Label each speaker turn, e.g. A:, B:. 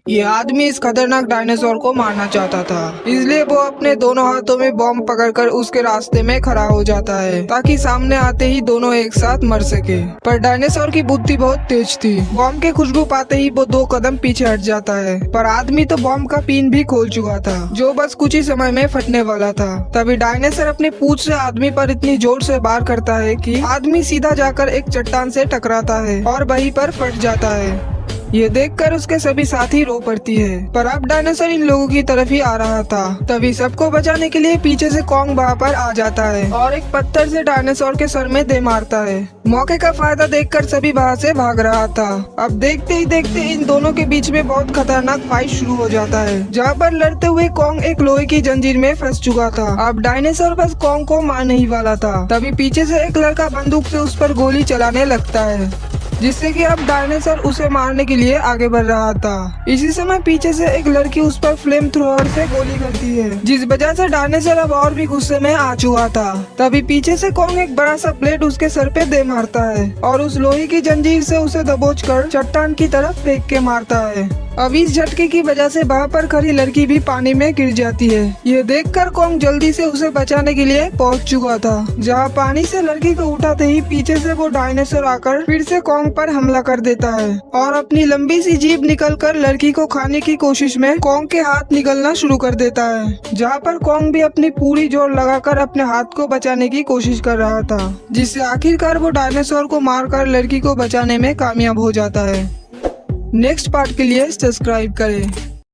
A: ये आदमी इस खतरनाक डायनासोर को मारना चाहता था, इसलिए वो अपने दोनों हाथों में बॉम्ब पकड़कर उसके रास्ते में खड़ा हो जाता है ताकि सामने आते ही दोनों एक साथ मर सके। पर डायनासोर की बुद्धि बहुत तेज थी। बॉम्ब की खुशबू पाते ही वो 2 कदम पीछे हट जाता है, पर आदमी तो बॉम्ब का पिन भी खोल चुका था, जो बस कुछ ही समय में फटने वाला था। तभी डायनासोर अपनी पूंछ से आदमी पर इतनी जोर से वार करता है कि आदमी सीधा जाकर एक चट्टान से टकराता है और वहीं पर फट जाता है। ये देखकर उसके सभी साथी रो पड़ती है, पर अब डायनासोर इन लोगों की तरफ ही आ रहा था। तभी सबको बचाने के लिए पीछे से कॉन्ग वहाँ पर आ जाता है और एक पत्थर से डायनासोर के सर में दे मारता है। मौके का फायदा देखकर सभी वहाँ से भाग रहा था। अब देखते ही देखते इन दोनों के बीच में बहुत खतरनाक फाइट शुरू हो जाता है, जहाँ पर लड़ते हुए कॉन्ग एक लोहे की जंजीर में फंस चुका था। अब डायनासोर बस कॉन्ग को मारने ही वाला था, तभी पीछे से एक लड़का बंदूक से उस पर गोली चलाने लगता है, जिससे कि अब डायनासोर उसे मारने के लिए आगे बढ़ रहा था। इसी समय पीछे से एक लड़की उस पर फ्लेम थ्रोअर से गोली करती है, जिस वजह से डायनासोर अब और भी गुस्से में आ चुका था। तभी पीछे से कॉन्ग एक बड़ा सा प्लेट उसके सर पे दे मारता है और उस लोहे की जंजीर से उसे दबोचकर चट्टान की तरफ फेंक के मारता है। अब इस झटके की वजह से वहाँ पर खड़ी लड़की भी पानी में गिर जाती है। ये देखकर कॉन्ग जल्दी से उसे बचाने के लिए पहुंच चुका था, जहाँ पानी से लड़की को उठाते ही पीछे से वो डायनासोर आकर फिर से कॉन्ग पर हमला कर देता है और अपनी लंबी सी जीभ निकलकर लड़की को खाने की कोशिश में कॉन्ग के हाथ निकलना शुरू कर देता है, जहाँ पर कॉन्ग भी अपनी पूरी जोर लगाकर अपने हाथ को बचाने की कोशिश कर रहा था, जिससे आखिरकार वो डायनासोर को मारकर लड़की को बचाने में कामयाब हो जाता है। नेक्स्ट पार्ट के लिए सब्सक्राइब करें।